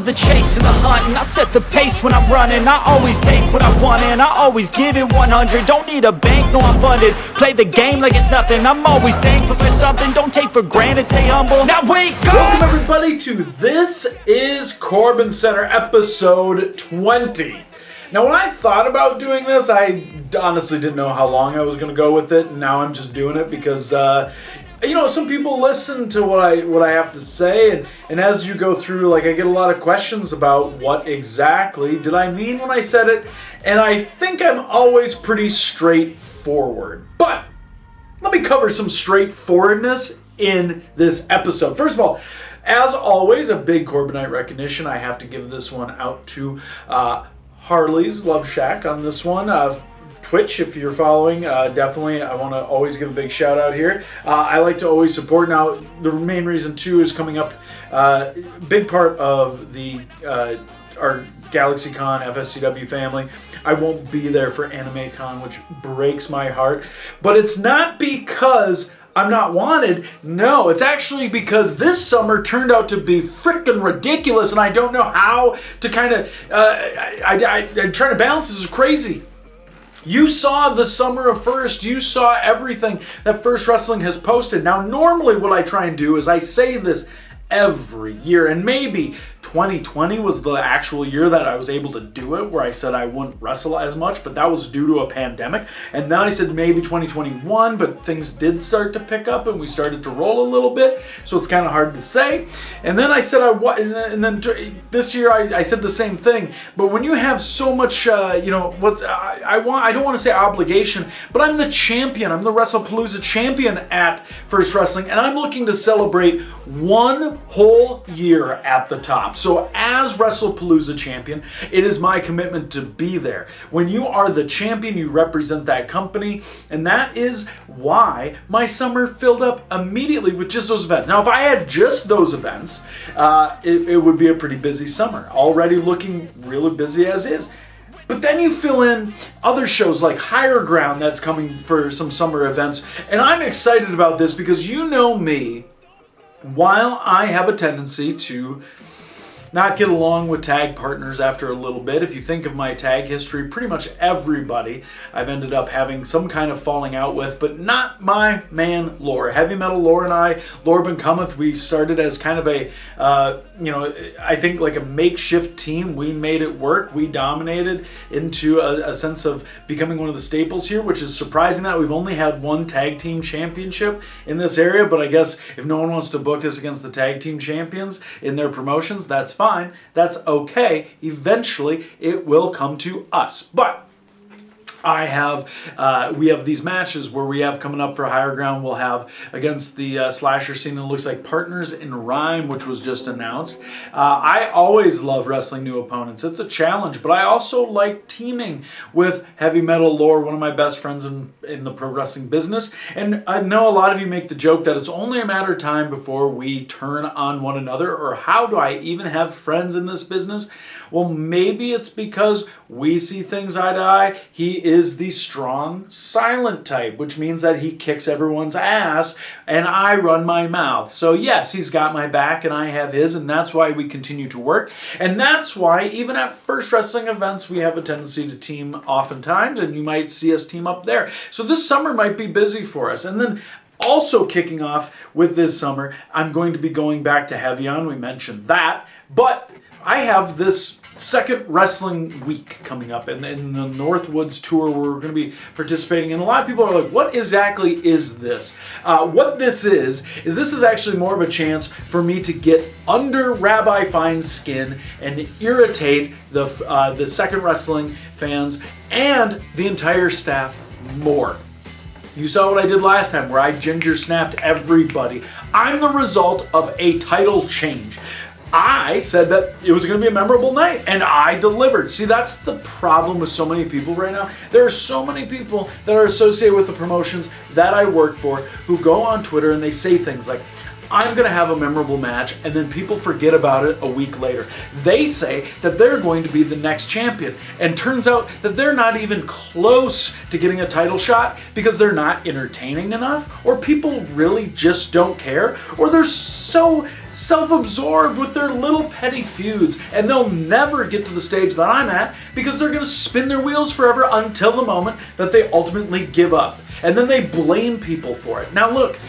the chase and the hunt, and I set the pace when I'm running. I always take what I want and I always give it 100. Don't need a bank, no I'm funded. Play the game like it's nothing. I'm always thankful for something. Don't take for granted, stay humble. Now wake up! Welcome everybody to This is CorbinCenter episode 20. Now when I thought about doing this, I honestly didn't know how long I was going to go with it, and now I'm just doing it because some people listen to what I have to say, and as you go through, I get a lot of questions about what exactly did I mean when I said it, and I think I'm always pretty straightforward. But let me cover some straightforwardness in this episode. First of all, as always, a big Corbinite recognition. I have to give this one out to Harley's Love Shack on this one. Twitch, if you're following, definitely I want to always give a big shout out here. I like to always support. Now, the main reason too is coming up, big part of the our GalaxyCon FSCW family. I won't be there for AnimeCon, which breaks my heart. But it's not because I'm not wanted. No, it's actually because this summer turned out to be freaking ridiculous, and I don't know how to kind of. I'm trying to balance. This is crazy. You saw the summer of First. You saw everything that First Wrestling has posted. Now, normally what I try and do is I say this every year, and maybe 2020 was the actual year that I was able to do it, where I said I wouldn't wrestle as much, but that was due to a pandemic. And then I said maybe 2021, but things did start to pick up and we started to roll a little bit, so it's kind of hard to say. And then I said and then this year I said the same thing. But when you have so much, I don't want to say obligation, but I'm the champion. I'm the WrestlePalooza champion at First Wrestling, and I'm looking to celebrate one whole year at the top. So as WrestlePalooza champion, it is my commitment to be there. When you are the champion, you represent that company, and that is why my summer filled up immediately with just those events. Now, if I had just those events, it would be a pretty busy summer. Already looking really busy as is. But then you fill in other shows like Higher Ground that's coming for some summer events, and I'm excited about this because you know me. While I have a tendency to not get along with tag partners after a little bit, if you think of my tag history, pretty much everybody I've ended up having some kind of falling out with, but not my man Lore. Heavy Metal Lore and I, Lorebin Comethin, we started as kind of a, I think like a makeshift team. We made it work. We dominated into a sense of becoming one of the staples here, which is surprising that we've only had one tag team championship in this area, but I guess if no one wants to book us against the tag team champions in their promotions, that's fine. That's okay. Eventually, it will come to us. But we have these matches where we have coming up for Higher Ground. We'll have against the slasher scene. It looks like Partners in Rhyme, which was just announced. I always love wrestling new opponents. It's a challenge, but I also like teaming with Heavy Metal Lore, one of my best friends in the pro wrestling business. And I know a lot of you make the joke that it's only a matter of time before we turn on one another, or how do I even have friends in this business? Well, maybe it's because we see things eye to eye. He is the strong, silent type, which means that he kicks everyone's ass and I run my mouth. So yes, he's got my back and I have his, and that's why we continue to work. And that's why even at First Wrestling events, we have a tendency to team oftentimes, and you might see us team up there. So this summer might be busy for us. And then also kicking off with this summer, I'm going to be going back to Heavy On. We mentioned that, but I have this second wrestling week coming up in the Northwoods tour where we're going to be participating, and a lot of people are like, what exactly is this? What this is this is actually more of a chance for me to get under Rabbi Fine's skin and irritate the second wrestling fans and the entire staff more. You saw what I did last time where I ginger snapped everybody. I'm the result of a title change. I said that it was going to be a memorable night, and I delivered. See, that's the problem with so many people right now. There are so many people that are associated with the promotions that I work for who go on Twitter and they say things like, I'm going to have a memorable match, and then people forget about it a week later. They say that they're going to be the next champion, and turns out that they're not even close to getting a title shot because they're not entertaining enough, or people really just don't care, or they're so self-absorbed with their little petty feuds, and they'll never get to the stage that I'm at because they're going to spin their wheels forever until the moment that they ultimately give up. And then they blame people for it. Now look,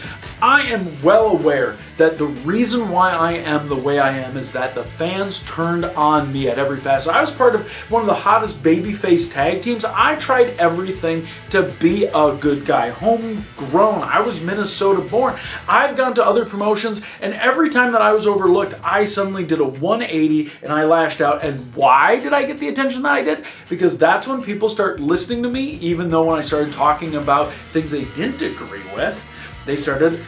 I am well aware that the reason why I am the way I am is that the fans turned on me at every facet. I was part of one of the hottest babyface tag teams. I tried everything to be a good guy. Homegrown. I was Minnesota born. I've gone to other promotions, and every time that I was overlooked, I suddenly did a 180 and I lashed out. And why did I get the attention that I did? Because that's when people start listening to me, even though when I started talking about things they didn't agree with, they started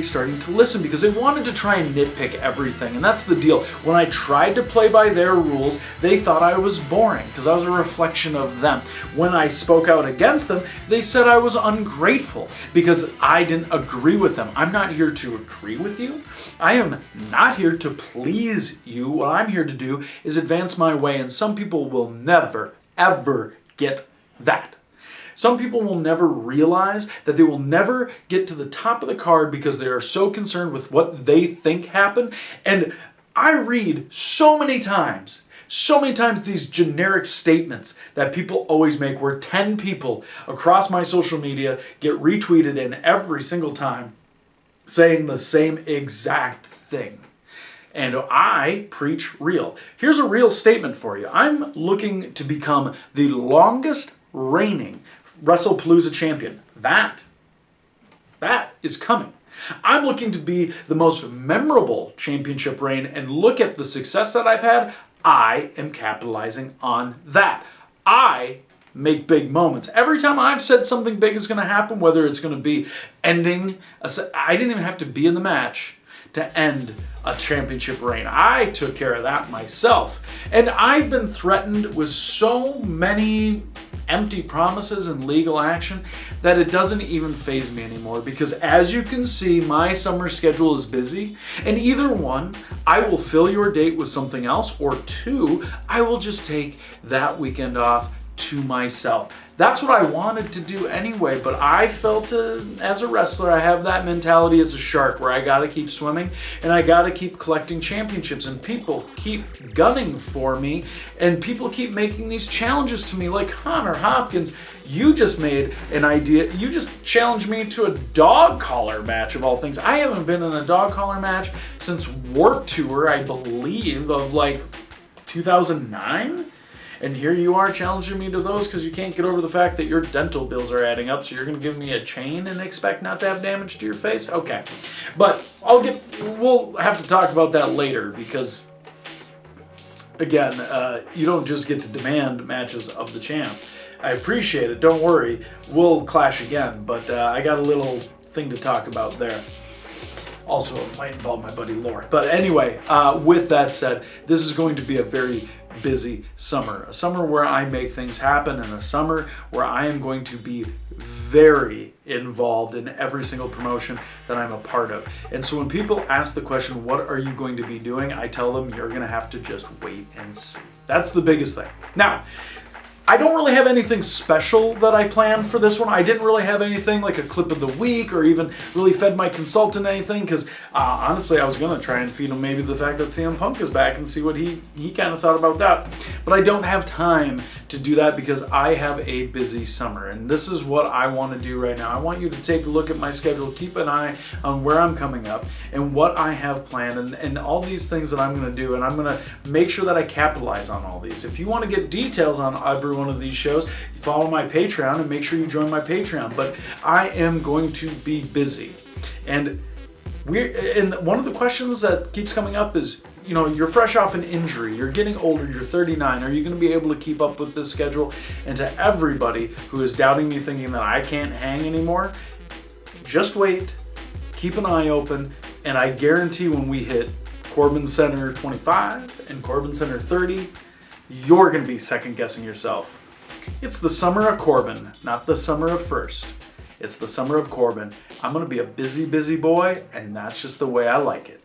starting to listen because they wanted to try and nitpick everything. And that's the deal. When I tried to play by their rules, they thought I was boring because I was a reflection of them. When I spoke out against them, they said I was ungrateful because I didn't agree with them. I'm not here to agree with you. I am not here to please you. What I'm here to do is advance my way, and some people will never, ever get that. Some people will never realize that they will never get to the top of the card because they are so concerned with what they think happened. And I read so many times these generic statements that people always make where 10 people across my social media get retweeted in every single time saying the same exact thing. And I preach real. Here's a real statement for you. I'm looking to become the longest reigning WrestlePalooza champion. That is coming. I'm looking to be the most memorable championship reign, and look at the success that I've had. I am capitalizing on that. I make big moments. Every time I've said something big is going to happen, whether it's going to be ending, I didn't even have to be in the match to end a championship reign. I took care of that myself. And I've been threatened with so many empty promises and legal action that it doesn't even faze me anymore, because as you can see, my summer schedule is busy, and either one, I will fill your date with something else, or two, I will just take that weekend off to myself. That's what I wanted to do anyway, but I felt as a wrestler, I have that mentality as a shark where I gotta keep swimming and I gotta keep collecting championships, and people keep gunning for me, and people keep making these challenges to me, like Connor Hopkins. You just made an idea, you just challenged me to a dog collar match of all things. I haven't been in a dog collar match since Warped Tour, I believe, of like 2009. And here you are challenging me to those because you can't get over the fact that your dental bills are adding up, so you're going to give me a chain and expect not to have damage to your face? Okay. But we'll have to talk about that later, because, again, you don't just get to demand matches of the champ. I appreciate it. Don't worry. We'll clash again, but I got a little thing to talk about there. Also, it might involve my buddy Lore. But anyway, with that said, this is going to be a very busy summer. A summer where I make things happen, and a summer where I am going to be very involved in every single promotion that I'm a part of. And so when people ask the question, what are you going to be doing? I tell them, you're going to have to just wait and see. That's the biggest thing. Now, I don't really have anything special that I planned for this one. I didn't really have anything like a clip of the week, or even really fed my consultant anything, because honestly, I was going to try and feed him maybe the fact that CM Punk is back and see what he kind of thought about that. But I don't have time to do that because I have a busy summer, and this is what I want to do right now. I want you to take a look at my schedule, keep an eye on where I'm coming up and what I have planned, and all these things that I'm going to do, and I'm going to make sure that I capitalize on all these. If you want to get details on every one of these shows, follow my Patreon and make sure you join my Patreon. But I am going to be busy, and one of the questions that keeps coming up is, you know, you're fresh off an injury, you're getting older, you're 39, are you going to be able to keep up with this schedule? And to everybody who is doubting me, thinking that I can't hang anymore, just wait, keep an eye open, and I guarantee when we hit CorbinCenter 25 and CorbinCenter 30, you're going to be second guessing yourself. It's the summer of Corbin, not the summer of first. It's the summer of Corbin. I'm going to be a busy, busy boy, and that's just the way I like it.